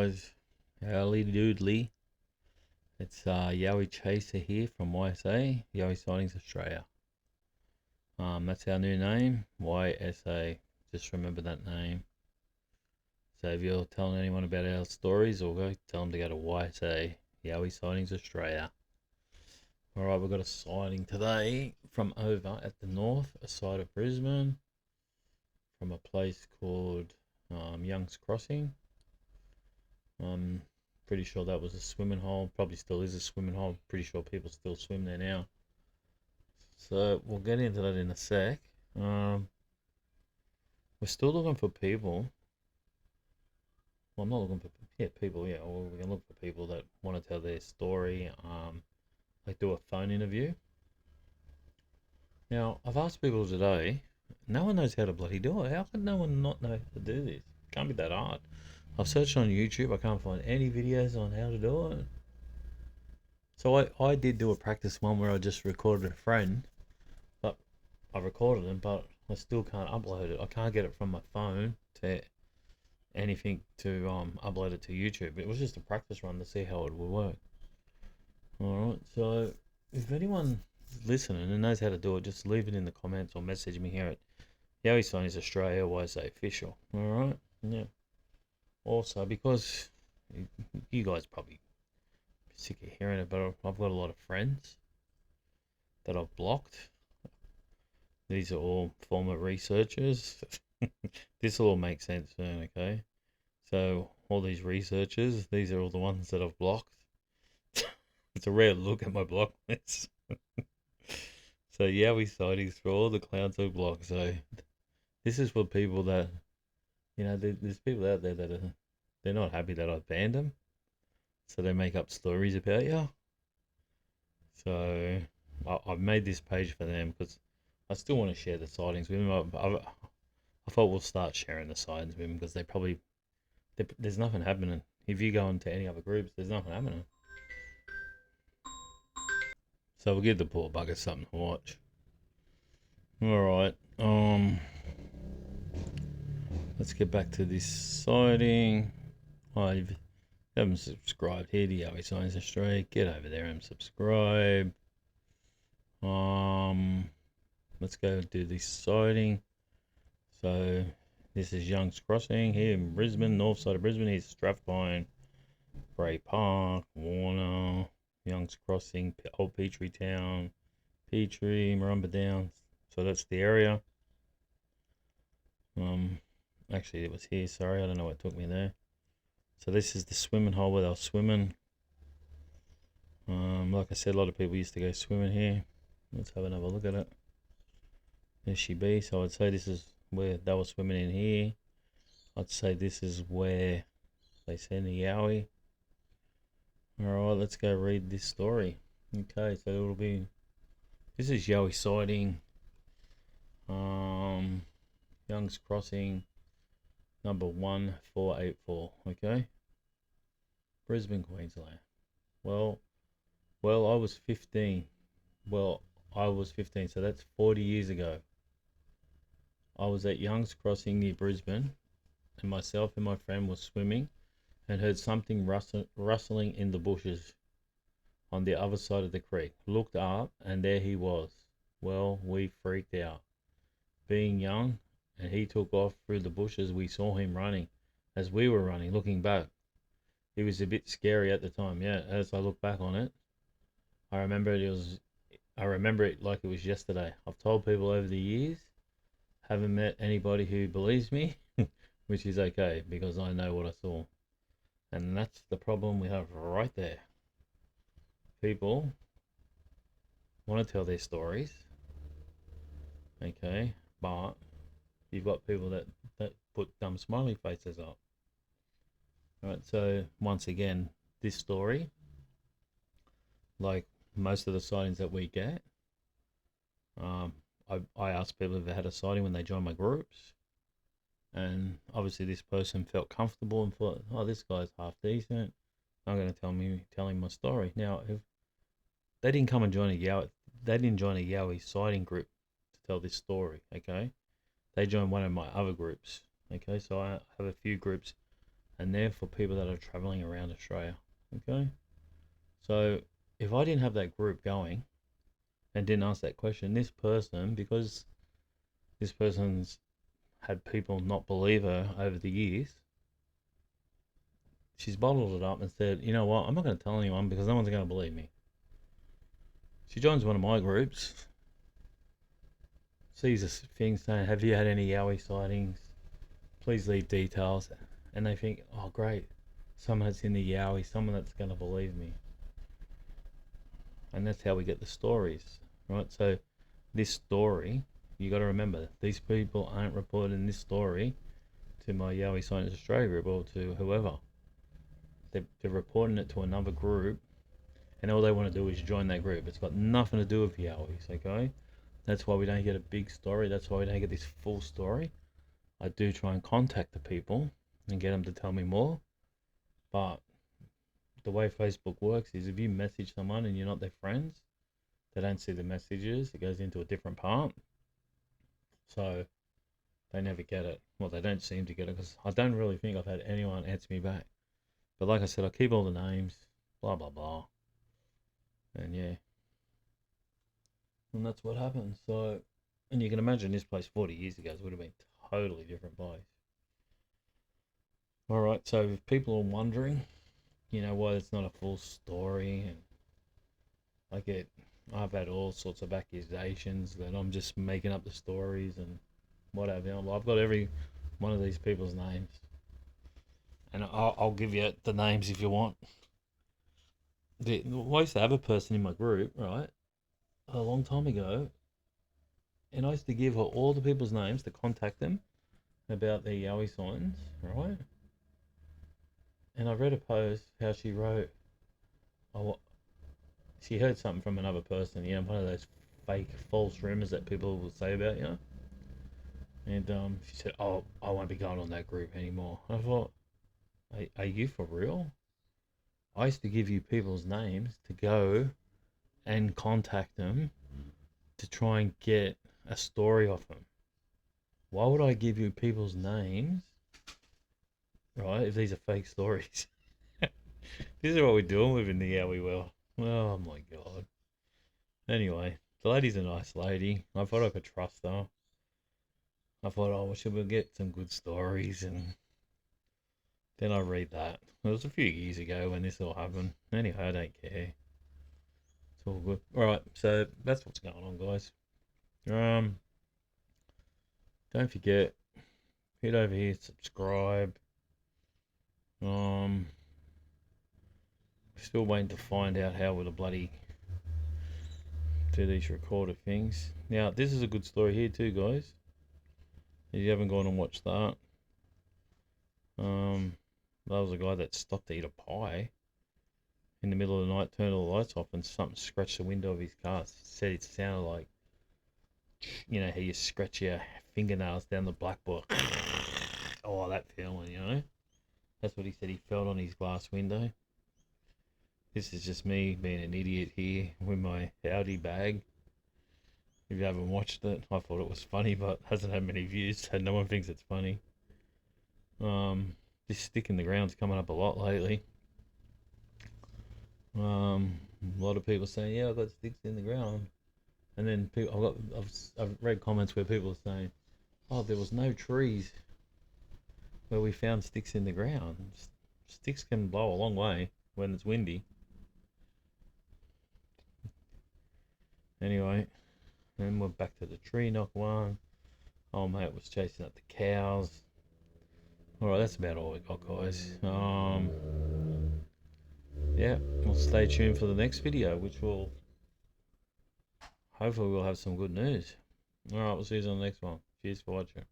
guys, howdy doodly. It's Yowie Chaser here from YSA, Yowie Sightings Australia. That's our new name, YSA. Just remember that name. So if you're telling anyone about our stories, or go tell them to go to YSA, Yowie Sightings Australia. Alright, we've got a sighting today from over at the north side of Brisbane, from a place called Young's Crossing. Pretty sure that was a swimming hole. Probably still is a swimming hole. Pretty sure people still swim there now. So we'll get into that in a sec. We're still looking for people. Well, I'm not looking for people. Yeah, or we can look for people that want to tell their story. Like do a phone interview. Now I've asked people today. No one knows how to bloody do it. How could no one not know how to do this? It can't be that hard. I've searched on YouTube. I can't find any videos on how to do it. So I did do a practice one where I just recorded a friend, but I recorded him, but I still can't upload it. I can't get it from my phone to anything to upload it to YouTube. It was just a practice run to see how it would work. Alright, so if anyone listening and knows how to do it, just leave it in the comments or message me here at Yowie Sightings Australia, YSA Official. Alright, yeah. Also, because you guys probably sick of hearing it, but I've got a lot of friends that I've blocked. These are all former researchers. This will all make sense soon, okay? So all these researchers, these are all the ones that I've blocked. It's a rare look at my block list. So Yowie Sightings for all the clowns I've blocked. So this is for people that, there's people out there that they're not happy that I've banned them. So they make up stories about you. So I've made this page for them because I still want to share the sightings with them. I thought we'll start sharing the sightings with them because there's nothing happening. If you go into any other groups, there's nothing happening. So we'll give the poor buggers something to watch. Alright, let's get back to this sighting. If you haven't subscribed here to Yowie Sightings Australia, get over there and subscribe. Let's go do this sighting. So this is Young's Crossing here in Brisbane, north side of Brisbane. Here's Strathpine, Bray Park, Warner, Young's Crossing, Old Petrie Town, Petrie, Marumba Downs. So that's the area. Actually it was here, sorry, I don't know what took me there. So this is the swimming hole where they were swimming. Like I said, a lot of people used to go swimming here. Let's have another look at it. There she be. So I'd say this is where they were swimming in here. I'd say this is where they send the Yowie. Alright, let's go read this story. Okay, so it'll be, this is Yowie sighting. Young's Crossing, number 1484. Okay, Brisbane, Queensland. Well, I was 15. Well, I was 15, so that's 40 years ago. I was at Young's Crossing near Brisbane, and myself and my friend were swimming and heard something rustling in the bushes on the other side of the creek. Looked up, and there he was. Well, we freaked out. Being young, and he took off through the bushes, we saw him running as we were running, looking back. It was a bit scary at the time, yeah. As I look back on it, I remember it like it was yesterday. I've told people over the years, haven't met anybody who believes me, which is okay because I know what I saw. And that's the problem we have right there. People want to tell their stories, okay, but you've got people that put dumb smiley faces up. Alright, so once again, this story, like most of the sightings that we get, I asked people if they had a sighting when they joined my groups, and obviously this person felt comfortable and thought, oh, this guy's half decent, I'm going to tell him my story. Now, if they didn't come and join they didn't join a Yowie sighting group to tell this story, okay? They joined one of my other groups, okay? So I have a few groups, and they're for people that are traveling around Australia. Okay, so if I didn't have that group going and didn't ask that question, this person, because this person's had people not believe her over the years, she's bottled it up and said, you know what, I'm not going to tell anyone because no one's going to believe me. She joins one of my groups, sees a thing saying, have you had any Yowie sightings? Please leave details. And they think, oh great, someone that's in the Yowie, someone that's going to believe me. And that's how we get the stories, right? So this story, you got to remember, these people aren't reporting this story to my Yowie Sightings Australia group or to whoever. They're reporting it to another group, and all they want to do is join that group. It's got nothing to do with Yowies, okay? That's why we don't get a big story. That's why we don't get this full story. I do try and contact the people and get them to tell me more, but the way Facebook works is if you message someone and you're not their friends, they don't see the messages. It goes into a different part, so they never get it. Well, they don't seem to get it because I don't really think I've had anyone answer me back. But like I said, I keep all the names, blah blah blah, and yeah, and that's what happened. So, and you can imagine this place 40 years ago would have been a totally different place. All right, so if people are wondering, you know, why it's not a full story, and I've had all sorts of accusations that I'm just making up the stories and whatever. I've got every one of these people's names, and I'll give you the names if you want. I used to have a person in my group, right, a long time ago, and I used to give her all the people's names to contact them about their Yowie signs, right? And I read a post how she wrote, oh, she heard something from another person, you know, one of those fake false rumors that people will say about you. And she said, oh, I won't be going on that group anymore. I thought, are you for real? I used to give you people's names to go and contact them to try and get a story off them. Why would I give you people's names, right, if these are fake stories? This is what we're doing within the Yowie world. Oh my god. Anyway, the lady's a nice lady. I thought I could trust her. I thought, oh, well, we'll get some good stories, and then I read that. It was a few years ago when this all happened. Anyway, I don't care. It's all good. Alright, so that's what's going on, guys. Don't forget, head over here, subscribe. Still waiting to find out how we'll bloody do these recorded things. Now, this is a good story here too, guys. If you haven't gone and watched that, that was a guy that stopped to eat a pie in the middle of the night, turned all the lights off, and something scratched the window of his car. He said it sounded like, you know, how you scratch your fingernails down the blackboard. Oh, that feeling, you know. That's what he said he felt on his glass window. This is just me being an idiot here with my Audi bag. If you haven't watched it, I thought it was funny, but hasn't had many views, so no one thinks it's funny. This stick in the ground's coming up a lot lately. A lot of people saying, yeah, I've got sticks in the ground. And then I've read comments where people are saying, oh, there was no trees where we found sticks in the ground. Sticks can blow a long way when it's windy. Anyway, then we're back to the tree knock one. Oh, mate was chasing up the cows. Alright, that's about all we got, guys. Yeah, we'll stay tuned for the next video, which will hopefully we'll have some good news. Alright, we'll see you on the next one. Cheers for watching.